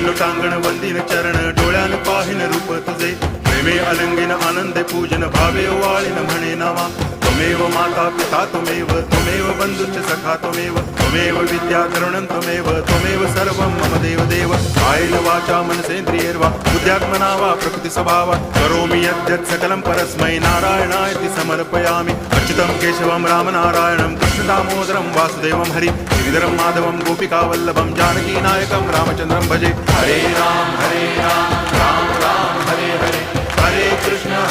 लोटांगण वंदिन चरण डोळ्यान पाहिन रूप तुझे प्रेमे अलंगिन आनंदे पूजन भावे वाळीन म्हणे नामा त्वमेव माता पिता त्वमेव बंधुश्च सखा त्वमेव विद्या करुणं त्वमेव सर्वं मम देव कायेन वाचा मनसेन्द्रियैर्वा बुद्ध्यात्मना वा प्रकृति स्वभावा करोमि यद्यत् सकलं परस्मै नारायणायति समर्पयामि अच्युतं केशवं रामनारायणं कृष्णदामोदरं वासुदेवं हरि गिरिधरं माधवं गोपिकावल्लभं जानकीनायकं रामचन्द्रं भजे हरे राम राम राम हरे हरे हरे कृष्ण